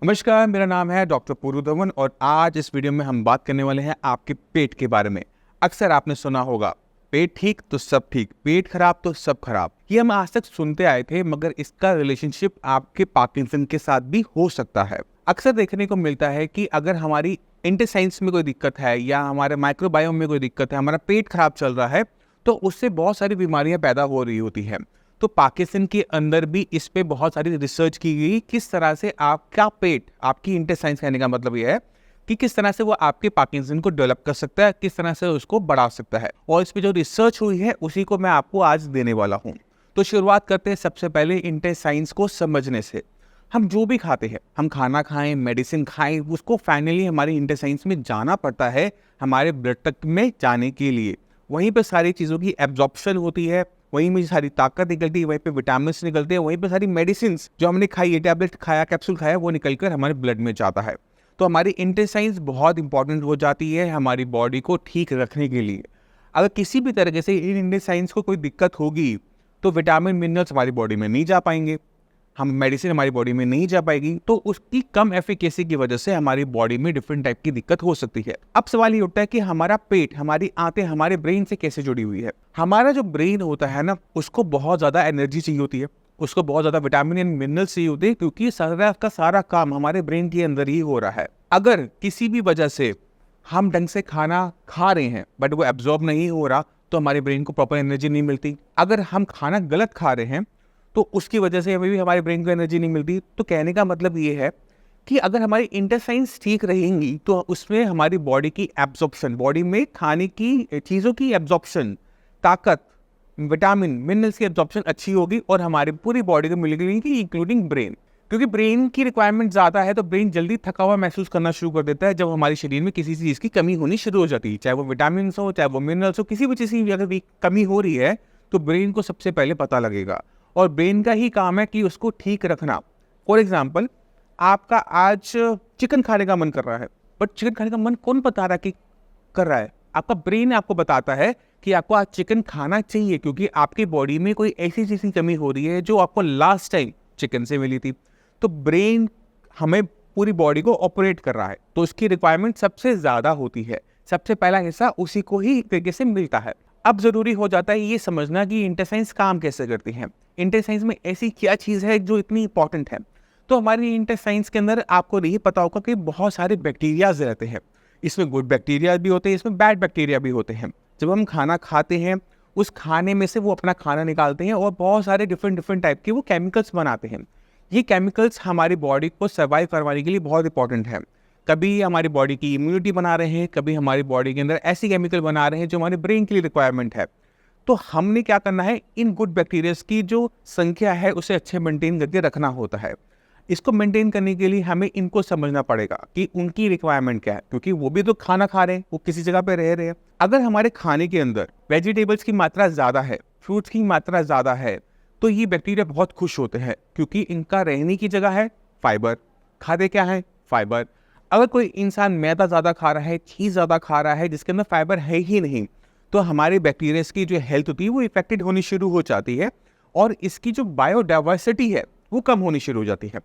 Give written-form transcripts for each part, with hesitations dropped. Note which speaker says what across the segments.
Speaker 1: नमस्कार, मेरा नाम है डॉक्टर पूरू धवन और आज इस वीडियो में हम बात करने वाले हैं आपके पेट के बारे में। अक्सर आपने सुना होगा, पेट ठीक तो सब ठीक, पेट खराब तो सब खराब। ये हम आज तक सुनते आए थे, मगर इसका रिलेशनशिप आपके पार्किंसन के साथ भी हो सकता है। अक्सर देखने को मिलता है कि अगर हमारी इंटेस्टाइन्स में कोई दिक्कत है या हमारे माइक्रोबायोम में कोई दिक्कत है, हमारा पेट खराब चल रहा है, तो उससे बहुत सारी बीमारियां पैदा हो रही होती हैं। तो पाकिस्तान के अंदर भी इस पे बहुत सारी रिसर्च की गई, किस तरह से आपका पेट, आपकी इंटेस्टाइन्स कहने का मतलब ये है कि किस तरह से वो आपके पार्किंसन को डेवलप कर सकता है, किस तरह से उसको बढ़ा सकता है। और इस पे जो रिसर्च हुई है उसी को मैं आपको आज देने वाला हूँ। तो शुरुआत करते हैं सबसे पहले इंटेस्टाइन्स को समझने से। हम जो भी खाते हैं, हम खाना खाएं, मेडिसिन खाएं, उसको फाइनली हमारे इंटेस्टाइन्स में जाना पड़ता है, हमारे ब्लड तक में जाने के लिए। वहीं पर सारी चीज़ों की एब्जॉर्प्शन होती है, वहीं में सारी ताकत निकलती है, वहीं पे विटामिन निकलते हैं, वहीं पे सारी मेडिसिन जो हमने खाई है, टैबलेट खाया, कैप्सूल खाया, वो निकलकर हमारे ब्लड में जाता है। तो हमारी इंटेस्टाइन्स बहुत इंपॉर्टेंट हो जाती है हमारी बॉडी को ठीक रखने के लिए। अगर किसी भी तरीके से इन इंटेस्टाइन्स को कोई दिक्कत होगी तो विटामिन मिनरल्स हमारी बॉडी में नहीं जा पाएंगे, हम मेडिसिन हमारी बॉडी में नहीं जा पाएगी, तो उसकी कम एफिकेसी की वजह से हमारी बॉडी में डिफरेंट टाइप की दिक्कत हो सकती है। अब सवाल ये उठता है कि हमारा पेट, हमारी आंतें हमारे ब्रेन से कैसे जुड़ी हुई है। हमारा जो ब्रेन होता है ना, उसको बहुत ज्यादा एनर्जी चाहिए होती है, उसको बहुत ज्यादा विटामिन एंड मिनरल्स चाहिए होते हैं, क्योंकि सारा का सारा काम हमारे ब्रेन के अंदर ही हो रहा है। अगर किसी भी वजह से हम ढंग से खाना खा रहे हैं बट वो एब्जॉर्ब नहीं हो रहा, तो हमारे ब्रेन को प्रॉपर एनर्जी नहीं मिलती। अगर हम खाना गलत खा रहे हैं तो उसकी वजह से हमें भी हमारे ब्रेन को एनर्जी नहीं मिलती। तो कहने का मतलब ये है कि अगर हमारी इंटेस्टाइन्स ठीक रहेंगी तो उसमें हमारी बॉडी की एब्जॉर्प्शन, बॉडी में खाने की चीज़ों की एब्जॉर्प्शन, ताकत, विटामिन मिनरल्स की एब्जॉर्प्शन अच्छी होगी और हमारी पूरी बॉडी को मिलेगी, इंक्लूडिंग ब्रेन। क्योंकि ब्रेन की रिक्वायरमेंट ज़्यादा है तो ब्रेन जल्दी थका हुआ महसूस करना शुरू कर देता है जब हमारे शरीर में किसी चीज़ की कमी होनी शुरू हो जाती है, चाहे वो विटामिन हो, चाहे वो मिनरल्स हो, किसी भी चीज़ की अगर कमी हो रही है तो ब्रेन को सबसे पहले पता लगेगा और ब्रेन का ही काम है कि उसको ठीक रखना। फॉर एग्जाम्पल, आपका आज चिकन खाने का मन कर रहा है, बट चिकन खाने का मन कौन बता रहा है कि कर रहा है? आपका ब्रेन आपको बताता है कि आपको आज चिकन खाना चाहिए, क्योंकि आपकी बॉडी में कोई ऐसी चीज़ की कमी हो रही है जो आपको लास्ट टाइम चिकन से मिली थी। तो ब्रेन हमें पूरी बॉडी को ऑपरेट कर रहा है, तो उसकी रिक्वायरमेंट सबसे ज़्यादा होती है, सबसे पहला हिस्सा उसी को ही एक तरीके से मिलता है। अब ज़रूरी हो जाता है ये समझना कि इंटेस्टाइन्स काम कैसे करती हैं, इंटेस्टाइन्स में ऐसी क्या चीज़ है जो इतनी इंपॉर्टेंट है। तो हमारी इंटेस्टाइन्स के अंदर आपको नहीं पता होगा कि बहुत सारे बैक्टीरियाज रहते हैं। इसमें गुड बैक्टीरिया भी होते हैं, इसमें बैड बैक्टीरिया भी होते हैं। जब हम खाना खाते हैं, उस खाने में से वो अपना खाना निकालते हैं और बहुत सारे डिफरेंट टाइप के वो केमिकल्स बनाते हैं। ये केमिकल्स हमारी बॉडी को सर्वाइव करवाने के लिए बहुत इंपॉर्टेंट है। कभी हमारी बॉडी की इम्यूनिटी बना रहे हैं, कभी हमारी बॉडी के अंदर ऐसी केमिकल बना रहे हैं जो हमारे ब्रेन के लिए रिक्वायरमेंट है। तो हमने क्या करना है, इन गुड बैक्टीरियाज की जो संख्या है उसे अच्छे मेंटेन करके रखना होता है। इसको मेंटेन करने के लिए हमें इनको समझना पड़ेगा कि उनकी रिक्वायरमेंट क्या है, क्योंकि वो भी तो खाना खा रहे हैं, वो किसी जगह पे रह रहे हैं। अगर हमारे खाने के अंदर वेजिटेबल्स की मात्रा ज़्यादा है, फ्रूट्स की मात्रा ज़्यादा है, तो ये बैक्टीरिया बहुत खुश होते हैं, क्योंकि इनका रहने की जगह है फाइबर। खाते क्या है? फाइबर। अगर कोई इंसान मैदा ज़्यादा खा रहा है, चीज़ ज़्यादा खा रहा है जिसके अंदर फाइबर है ही नहीं, तो हमारे बैक्टीरिया की जो हेल्थ होती है वो इफेक्टेड होनी शुरू हो जाती है और इसकी जो बायोडाइवर्सिटी है वो कम होनी शुरू हो जाती है।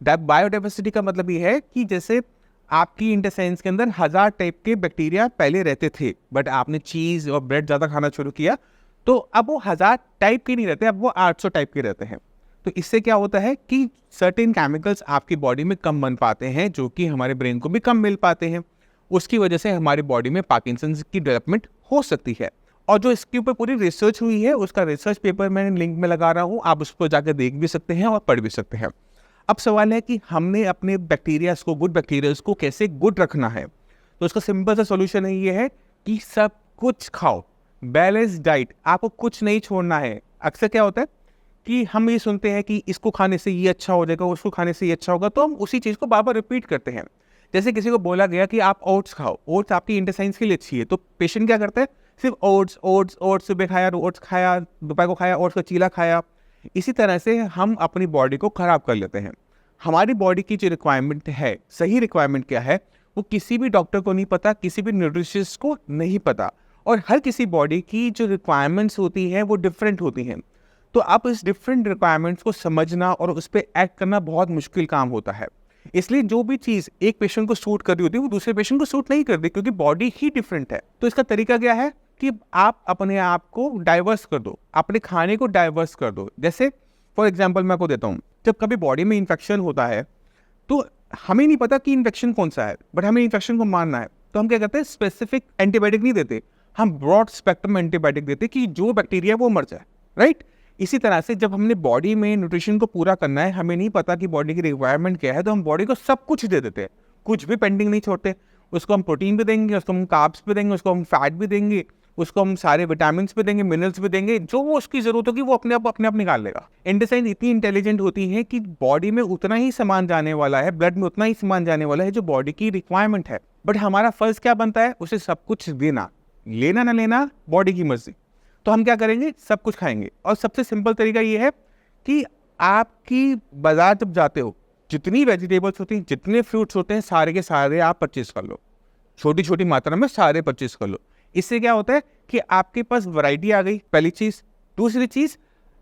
Speaker 1: बायोडाइवर्सिटी का मतलब ये है कि जैसे आपकी इंटेस्टाइन्स के अंदर 1000 टाइप के बैक्टीरिया पहले रहते थे, बट आपने चीज़ और ब्रेड ज़्यादा खाना शुरू किया तो अब वो 1000 टाइप के नहीं रहते, अब वो 800 टाइप के रहते हैं। तो इससे क्या होता है कि सर्टेन केमिकल्स आपकी बॉडी में कम बन पाते हैं, जो कि हमारे ब्रेन को भी कम मिल पाते हैं। उसकी वजह से हमारी बॉडी में पार्किंसंस की डेवलपमेंट हो सकती है। और जो इसके ऊपर पूरी रिसर्च हुई है उसका रिसर्च पेपर मैंने लिंक में लगा रहा हूँ, आप उस पर जाकर देख भी सकते हैं और पढ़ भी सकते हैं। अब सवाल है कि हमने अपने बैक्टीरियाज को, गुड बैक्टीरियाज को कैसे गुड रखना है। तो उसका सिंपल सा सोल्यूशन ये है कि सब कुछ खाओ, बैलेंस डाइट, आपको कुछ नहीं छोड़ना है। अक्सर क्या होता है कि हम ये सुनते हैं कि इसको खाने से ये अच्छा हो जाएगा, उसको खाने से ये अच्छा होगा, तो हम उसी चीज़ को बार बार रिपीट करते हैं। जैसे किसी को बोला गया कि आप ओट्स खाओ, ओट्स आपकी इंटेस्टाइन्स के लिए अच्छी है, तो पेशेंट क्या करता है, सिर्फ ओट्स ओट्स ओट्स, सुबह खाया ओट्स खाया, दोपहर को खाया ओट्स का चीला खाया। इसी तरह से हम अपनी बॉडी को खराब कर लेते हैं। हमारी बॉडी की जो रिक्वायरमेंट है, सही रिक्वायरमेंट क्या है, वो किसी भी डॉक्टर को नहीं पता, किसी भी न्यूट्रिशनिस्ट को नहीं पता। और हर किसी बॉडी की जो रिक्वायरमेंट्स होती हैं वो डिफरेंट होती हैं। तो अब इस डिफरेंट रिक्वायरमेंट्स को समझना और उस पर एक्ट करना बहुत मुश्किल काम होता है। इसलिए जो भी चीज़ एक पेशेंट को सूट कर रही होती है वो दूसरे पेशेंट को सूट नहीं करती, क्योंकि बॉडी ही डिफरेंट है। तो इसका तरीका क्या है कि आप अपने आप को डाइवर्स कर दो, अपने खाने को डाइवर्स कर दो। जैसे फॉर एग्जाम्पल मैं आपको देता हूँ, जब कभी बॉडी में इन्फेक्शन होता है तो हमें नहीं पता कि इन्फेक्शन कौन सा है, बट हमें इन्फेक्शन को मारना है, तो हम क्या करते हैं, स्पेसिफिक एंटीबायोटिक नहीं देते, हम ब्रॉड स्पेक्ट्रम एंटीबायोटिक देते कि जो बैक्टीरिया वो मर जाए, राइट। इसी तरह से जब हमने बॉडी में न्यूट्रिशन को पूरा करना है, हमें नहीं पता कि बॉडी की रिक्वायरमेंट क्या है, तो हम बॉडी को सब कुछ दे देते हैं, कुछ भी पेंडिंग नहीं छोड़ते। उसको हम प्रोटीन भी देंगे, उसको हम कार्ब्स भी देंगे, उसको हम फैट भी देंगे, उसको हम सारे विटामिन भी देंगे, मिनरल्स भी देंगे, जो वो उसकी जरूरत होगी वो अपने आप निकाल लेगा। इंटेस्टाइन इतनी इंटेलिजेंट होती है कि बॉडी में उतना ही सामान जाने वाला है, ब्लड में उतना ही सामान जाने वाला है जो बॉडी की रिक्वायरमेंट है। बट हमारा फर्ज क्या बनता है, उसे सब कुछ देना, लेना ना लेना बॉडी की मर्जी। तो हम क्या करेंगे, सब कुछ खाएंगे। और सबसे सिंपल तरीका ये है कि आपकी बाजार जब जाते हो, जितनी वेजिटेबल्स होती हैं, जितने फ्रूट्स होते हैं, सारे के सारे आप परचेज कर लो, छोटी छोटी मात्रा में सारे परचेज कर लो। इससे क्या होता है कि आपके पास वैरायटी आ गई, पहली चीज। दूसरी चीज,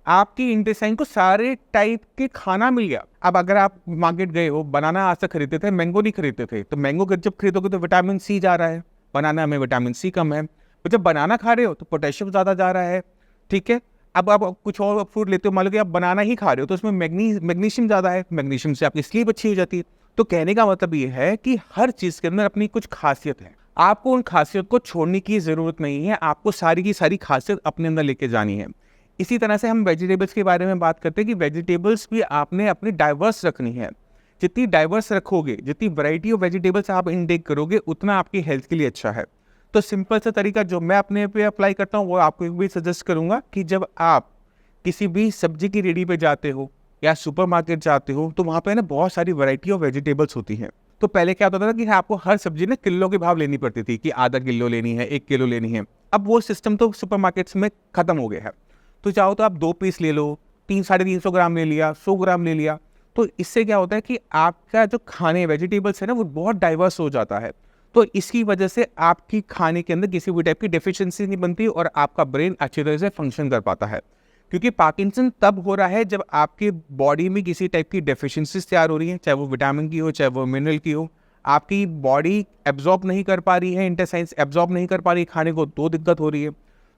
Speaker 1: आपकी इंटेस्टाइन को सारे टाइप के खाना मिल गया। अब अगर आप मार्केट गए हो, बनाना आज तक खरीदते थे, मैंगो नहीं खरीदते थे, तो मैंगो जब खरीदोगे तो विटामिन सी जा रहा है, बनाना में विटामिन सी कम है। तो जब बनाना खा रहे हो तो पोटेशियम ज़्यादा जा रहा है, ठीक है। अब आप कुछ और फ्रूट लेते हो, मान लो कि आप बनाना ही खा रहे हो, तो उसमें मैग्नीशियम ज़्यादा है, मैग्नीशियम से आपकी स्लीप अच्छी हो जाती है। तो कहने का मतलब ये है कि हर चीज़ के अंदर अपनी कुछ खासियत है, आपको उन खासियत को छोड़ने की ज़रूरत नहीं है, आपको सारी की सारी खासियत अपने अंदर लेके जानी है। इसी तरह से हम वेजिटेबल्स के बारे में बात करते हैं कि वेजिटेबल्स भी आपने अपनी डाइवर्स रखनी है। जितनी डाइवर्स रखोगे, जितनी वैरायटी ऑफ वेजिटेबल्स आप इनटेक करोगे, उतना आपकी हेल्थ के लिए अच्छा है। तो सिंपल सा तरीका जो मैं अपने पे अप्लाई करता हूँ वो आपको भी सजेस्ट करूँगा कि जब आप किसी भी सब्जी की रेडी पे जाते हो या सुपरमार्केट जाते हो, तो वहाँ पे ना बहुत सारी वैरायटी ऑफ वेजिटेबल्स होती हैं। तो पहले क्या होता था कि आपको हर सब्जी ना किलो के भाव लेनी पड़ती थी कि आधा किलो लेनी है, 1 किलो लेनी है। अब वो सिस्टम तो सुपरमार्केट्स में ख़त्म हो गया है। तो चाहो तो आप 2 पीस ले लो, 300-350 ग्राम ले लिया, 100 ग्राम ले लिया। तो इससे क्या होता है कि आपका जो खाने वेजिटेबल्स है ना वो बहुत डाइवर्स हो जाता है। तो इसकी वजह से आपकी खाने के अंदर किसी भी टाइप की डेफिशिएंसी नहीं बनती और आपका ब्रेन अच्छी तरह से फंक्शन कर पाता है। क्योंकि पार्किंसन तब हो रहा है जब आपकी बॉडी में किसी टाइप की डेफिशिएंसीज तैयार हो रही हैं, चाहे वो विटामिन की हो, चाहे वो मिनरल की हो। आपकी बॉडी एब्जॉर्ब नहीं कर पा रही है, इंटेस्टाइन्स एब्जॉर्ब नहीं कर पा रही खाने को, तो दिक्कत हो रही है।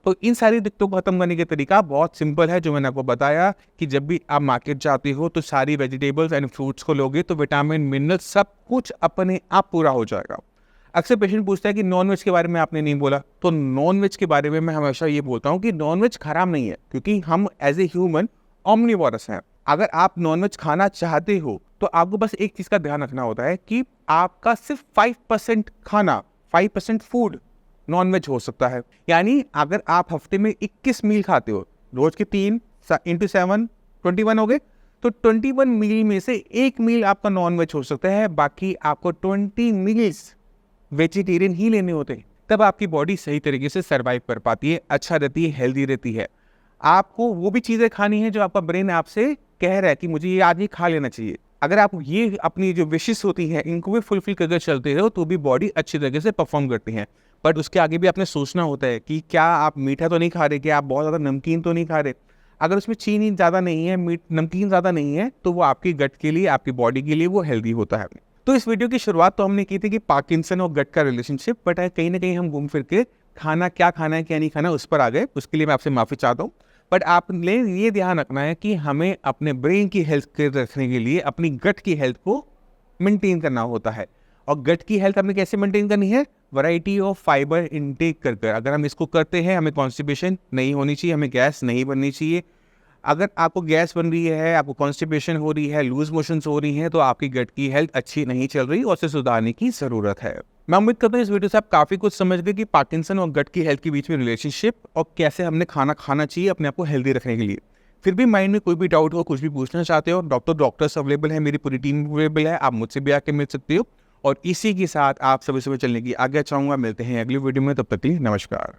Speaker 1: तो इन सारी दिक्कतों को खत्म करने का तरीका बहुत सिंपल है, जो मैंने आपको बताया कि जब भी आप मार्केट जाते हो तो सारी वेजिटेबल्स एंड फ्रूट्स को लोगे तो विटामिन, मिनरल सब कुछ अपने आप पूरा हो जाएगा। अक्सर पेशेंट पूछता है कि नॉनवेज के बारे में आपने नहीं बोला, तो नॉनवेज के बारे में मैं हमेशा ये बोलता हूँ कि नॉनवेज खराब नहीं है, क्योंकि हम एज ए ह्यूमन ऑमनिवोरस हैं। अगर आप नॉनवेज खाना चाहते हो तो आपको बस एक चीज़ का ध्यान रखना होता है कि आपका सिर्फ 5% खाना, 5% फूड नॉनवेज हो सकता है। यानी अगर आप हफ्ते में 21 मील खाते हो, रोज के 3 × 7 21 हो गए, तो 21 मील में से 1 मील आपका नॉनवेज हो सकता है, बाकी आपको 20 मील्स वेजिटेरियन ही लेने होते हैं। तब आपकी बॉडी सही तरीके से सर्वाइव कर पाती है, अच्छा रहती है, हेल्दी रहती है। आपको वो भी चीज़ें खानी है जो आपका ब्रेन आपसे कह रहा है कि मुझे ये आज ही खा लेना चाहिए। अगर आप ये अपनी जो विशेस होती हैं इनको भी फुलफिल करके चलते रहो तो भी बॉडी अच्छी तरीके से परफॉर्म करती है। बट उसके आगे भी आपने सोचना होता है कि क्या आप मीठा तो नहीं खा रहे, क्या आप बहुत ज़्यादा नमकीन तो नहीं खा रहे। अगर उसमें चीनी ज़्यादा नहीं है, नमकीन ज़्यादा नहीं है, तो वो आपकी गट के लिए, आपकी बॉडी के लिए वो हेल्दी होता है। तो इस वीडियो की शुरुआत तो हमने की थी कि पार्किंसन और गट का रिलेशनशिप, बट कहीं ना कहीं हम घूम फिर के खाना क्या खाना है क्या नहीं खाना उस पर आ गए। उसके लिए मैं आपसे माफ़ी चाहता हूँ। बट आपने ये ध्यान रखना है कि हमें अपने ब्रेन की हेल्थ के रखने के लिए अपनी गट की हेल्थ को मेंटेन करना होता है। और गट की हेल्थ हमें कैसे मेंटेन करनी है? वैरायटी ऑफ फाइबर इनटेक कर कर। अगर हम इसको करते हैं, हमें कॉन्स्टिपेशन नहीं होनी चाहिए, हमें गैस नहीं बननी चाहिए। अगर आपको गैस बन रही है, आपको कॉन्स्टिपेशन हो रही है, लूज मोशंस हो रही हैं, तो आपकी गट की हेल्थ अच्छी नहीं चल रही और उसे सुधारने की ज़रूरत है। मैं उम्मीद करता हूँ इस वीडियो से आप काफ़ी कुछ समझ गए कि पार्किंसन और गट की हेल्थ के बीच में रिलेशनशिप और कैसे हमने खाना खाना चाहिए अपने आप को हेल्दी रखने के लिए। फिर भी माइंड में कोई भी डाउट हो, कुछ भी पूछना चाहते हो, डॉक्टर्स अवेलेबल है, मेरी पूरी टीम अवेलेबल है, आप मुझसे भी आके मिल सकते हो। और इसी के साथ आप सभी सुबह चलने की आज्ञा चाहूँगा। मिलते हैं अगली वीडियो में, तब तक के लिए नमस्कार।